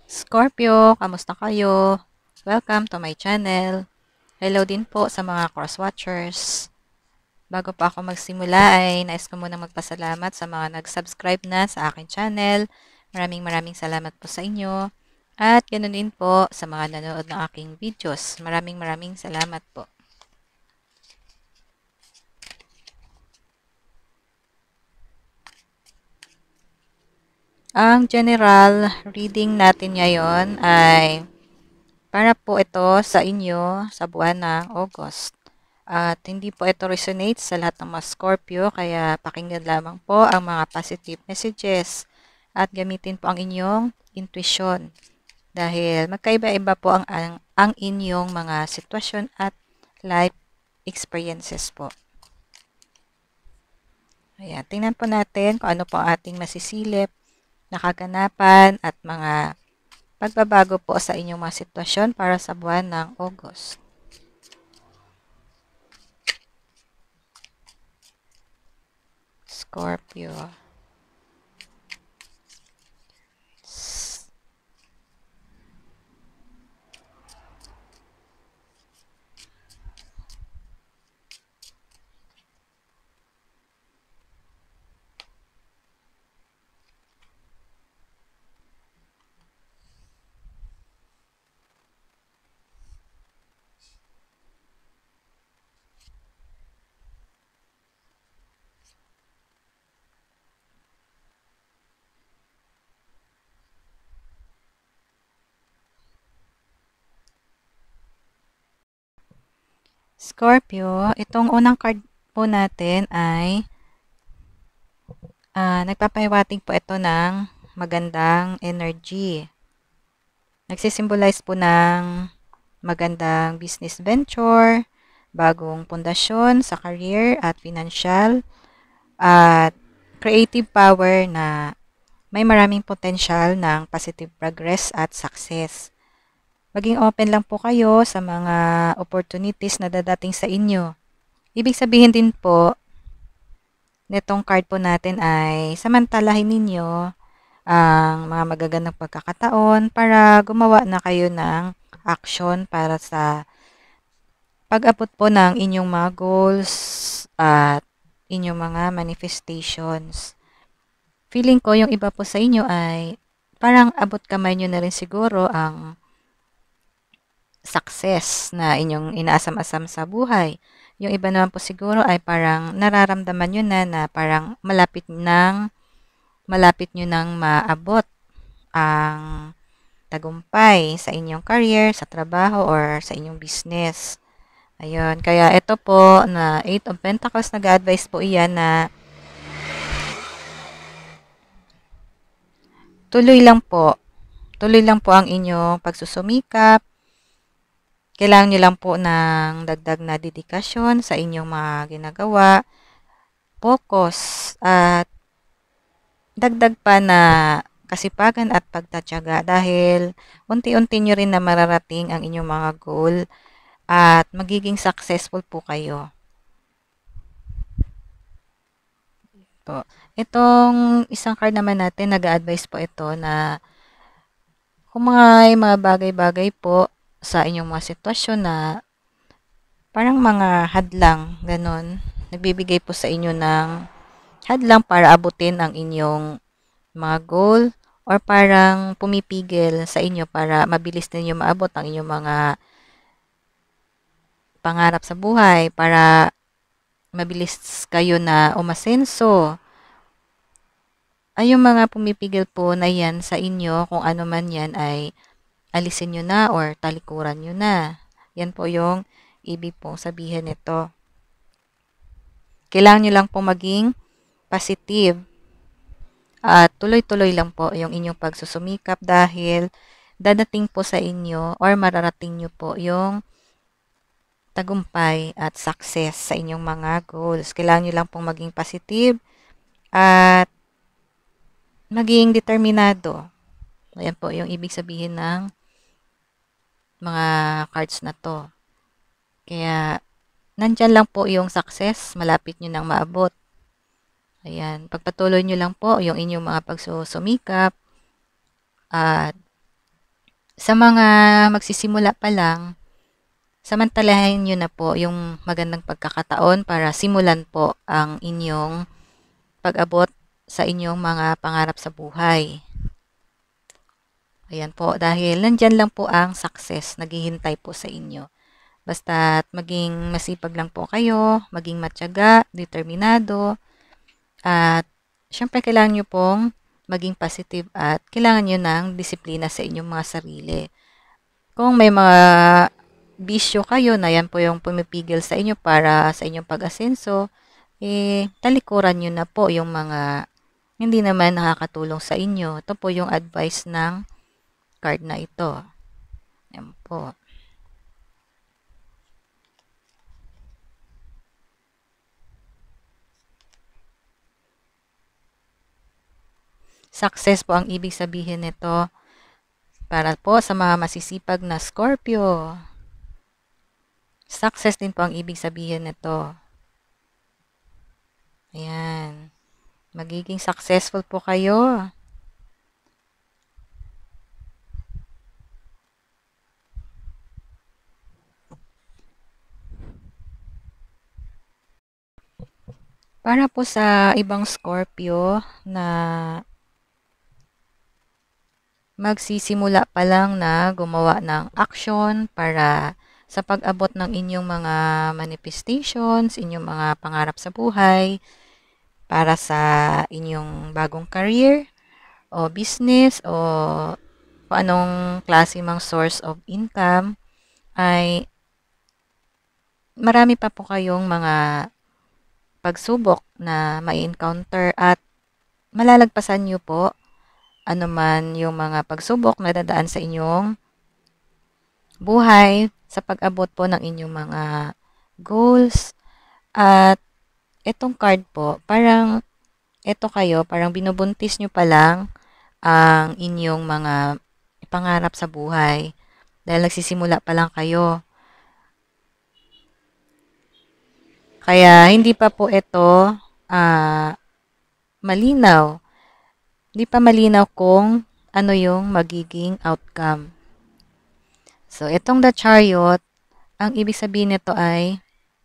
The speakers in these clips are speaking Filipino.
Scorpio, kamusta kayo? Welcome to my channel. Hello din po sa mga cross-watchers. Bago pa ako magsimula ay nais ko munang magpasalamat sa mga nag-subscribe na sa aking channel. Maraming salamat po sa inyo. At ganoon din po sa mga nanonood ng aking videos. Maraming salamat po. Ang general reading natin ngayon ay para po ito sa inyo sa buwan ng August. At hindi po ito resonate sa lahat ng mga Scorpio, kaya pakinggan lamang po ang mga positive messages at gamitin po ang inyong intuition. Dahil magkaiba-iba po ang inyong mga sitwasyon at life experiences po. Ayan, tingnan po natin kung ano po ang ating masisilip, nakaganapan at mga pagbabago po sa inyong mga sitwasyon para sa buwan ng August. Scorpio. Scorpio, itong unang card po natin ay nagpapahiwatig po ito ng magandang energy. Nagsisimbolize po ng magandang business venture, bagong pundasyon sa career at financial, at creative power na may maraming potential ng positive progress at success. Maging open lang po kayo sa mga opportunities na dadating sa inyo. Ibig sabihin din po, nitong card po natin ay samantalahin ninyo ang mga magagandang pagkakataon para gumawa na kayo ng action para sa pag-abot po ng inyong mga goals at inyong mga manifestations. Feeling ko yung iba po sa inyo ay parang abot kamay nyo na rin siguro ang success na inyong inaasam-asam sa buhay. Yung iba naman po siguro ay parang nararamdaman nyo na parang malapit nyo nang maabot ang tagumpay sa inyong career, sa trabaho, or sa inyong business. Ayun, kaya ito po na Eight of Pentacles, nag-advise po iyan na tuloy lang po. Tuloy lang po ang inyong pagsusumikap. Kailangan nyo lang po ng dagdag na dedikasyon sa inyong mga ginagawa, focus, at dagdag pa na kasipagan at pagtatyaga dahil unti-unti nyo rin na mararating ang inyong mga goal at magiging successful po kayo. Po. Itong isang card naman natin, nag-a-advise po ito na kung mga bagay-bagay po sa inyong mga sitwasyon na parang mga hadlang, ganun, nagbibigay po sa inyo ng hadlang para abutin ang inyong mga goal or parang pumipigil sa inyo para mabilis ninyo maabot ang inyong mga pangarap sa buhay, para mabilis kayo na umasenso. Ay yung mga pumipigil po na yan sa inyo, kung ano man yan ay alisin nyo na or talikuran nyo na. Yan po yung ibig pong sabihin nito. Kailangan nyo lang po maging positive at tuloy-tuloy lang po yung inyong pagsusumikap dahil dadating po sa inyo or mararating nyo po yung tagumpay at success sa inyong mga goals. Kailangan nyo lang pong maging positive at maging determinado. Ayan po yung ibig sabihin ng mga cards na to. Kaya, nandyan lang po yung success, malapit nyo nang maabot. Ayan, pagpatuloy nyo lang po yung inyong mga pagsusumikap at Sa mga magsisimula pa lang, samantalahin nyo na po yung magandang pagkakataon para simulan po ang inyong pag-abot sa inyong mga pangarap sa buhay. Ayan po, dahil nandyan lang po ang success, naghihintay po sa inyo. Basta't maging masipag lang po kayo, maging matyaga, determinado, at syempre kailangan nyo pong maging positive at kailangan nyo ng disiplina sa inyong mga sarili. Kung may mga bisyo kayo na yan po yung pumipigil sa inyo para sa inyong pag-asenso, talikuran nyo na po yung mga hindi naman nakakatulong sa inyo. Ito po yung advice ng card na ito. Yan po. Success po ang ibig sabihin nito para po sa mga masisipag na Scorpio. Success din po ang ibig sabihin nito. Ayan. Magiging successful po kayo. Para po sa ibang Scorpio na magsisimula pa lang na gumawa ng action para sa pag-abot ng inyong mga manifestations, inyong mga pangarap sa buhay, para sa inyong bagong career o business o kung anong klase mang source of income, ay marami pa po kayong mga pagsubok na mai-encounter at malalagpasan nyo po anuman yung mga pagsubok na dadaan sa inyong buhay sa pag-abot po ng inyong mga goals. At itong card po, parang ito kayo, parang binubuntis nyo pa lang ang inyong mga pangarap sa buhay dahil nagsisimula pa lang kayo. Kaya hindi pa po ito malinaw. Hindi pa malinaw kung ano yung magiging outcome. So, itong The Chariot, ang ibig sabihin nito ay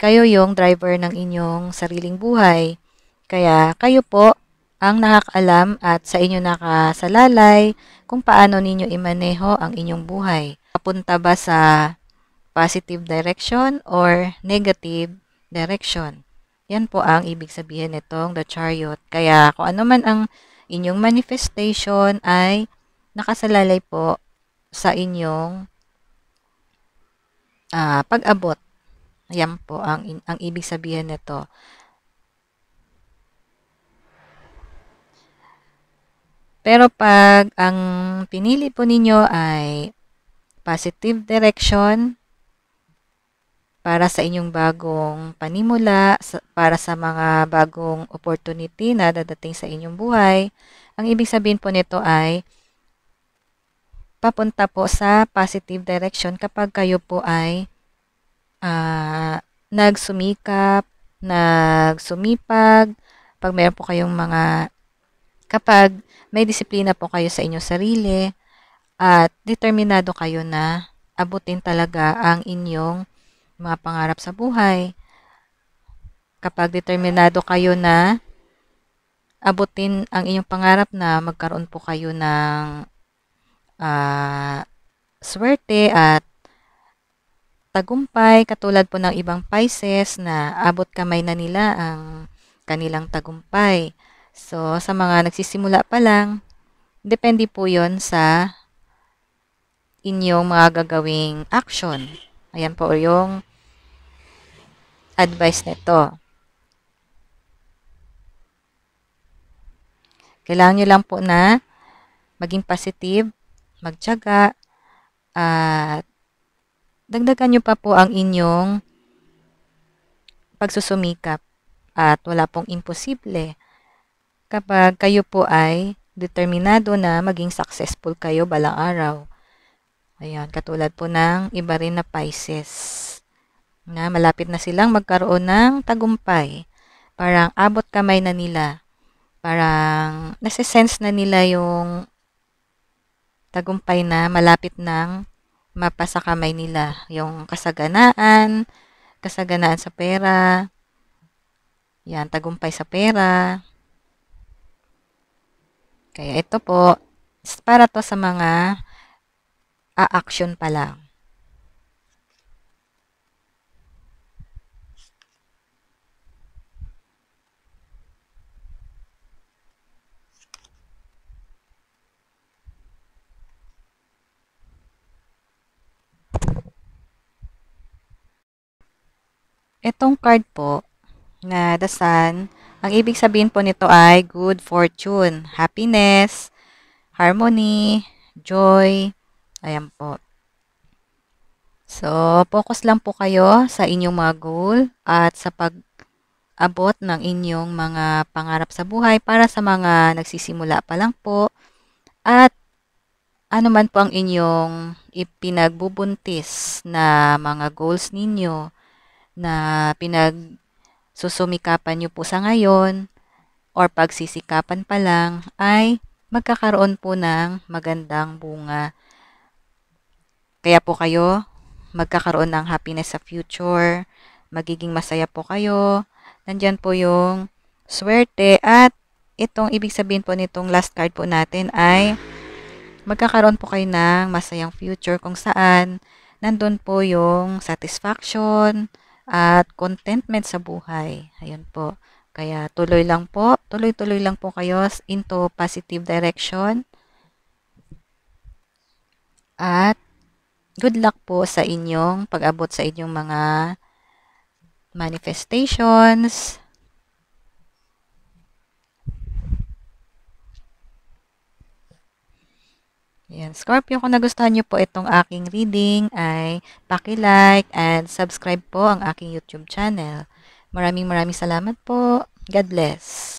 kayo yung driver ng inyong sariling buhay. Kaya kayo po ang nakakaalam at sa inyo nakasalalay kung paano ninyo imaneho ang inyong buhay. Papunta ba sa positive direction or negative direction? Yan po ang ibig sabihin nitong The Chariot. Kaya kung ano man ang inyong manifestation ay nakasalalay po sa inyong pag-abot. Yan po ang ibig sabihin nito. Pero pag ang pinili po ninyo ay positive direction para sa inyong bagong panimula, para sa mga bagong opportunity na dadating sa inyong buhay, ang ibig sabihin po nito ay papunta po sa positive direction kapag kayo po ay nagsumikap, nagsumipag, pag mayroon po kayong kapag may disiplina po kayo sa inyong sarili at determinado kayo na abutin talaga ang inyong mga pangarap sa buhay. Kapag determinado kayo na abutin ang inyong pangarap na magkaroon po kayo ng swerte at tagumpay, katulad po ng ibang Pisces na abot kamay na nila ang kanilang tagumpay. So, sa mga nagsisimula pa lang, depende po yon sa inyong mga gagawing action. Ayan po yung advice nito. Kailangan nyo lang po na maging positive, magtiyaga, at dagdagan nyo pa po ang inyong pagsusumikap at wala pong imposible kapag kayo po ay determinado na maging successful kayo balang araw. Ayan, katulad po ng iba rin na Pisces na malapit na silang magkaroon ng tagumpay. Parang abot kamay na nila. Parang nasa-sense na nila yung tagumpay na malapit ng mapasa kamay nila. Yung kasaganaan sa pera, yan, tagumpay sa pera. Kaya ito po, para to sa mga a-action pa lang. Itong card po na The Sun, ang ibig sabihin po nito ay good fortune, happiness, harmony, joy. Ayan po. So, focus lang po kayo sa inyong mga goal at sa pag-abot ng inyong mga pangarap sa buhay para sa mga nagsisimula pa lang po. At ano man po ang inyong ipinagbubuntis na mga goals ninyo na susumikapan nyo po sa ngayon or pagsisikapan pa lang ay magkakaroon po ng magandang bunga. Kaya po kayo magkakaroon ng happiness sa future, magiging masaya po kayo, nandyan po yung swerte at itong ibig sabihin po nitong last card po natin ay magkakaroon po kayo ng masayang future kung saan nandun po yung satisfaction at contentment sa buhay. Ayun po. Kaya tuloy lang po kayo into positive direction. At good luck po sa inyong pag-abot sa inyong mga manifestations. Yan. Scorpio, kung nagustuhan nyo po itong aking reading ay paki-like and subscribe po ang aking YouTube channel. Maraming salamat po. God bless.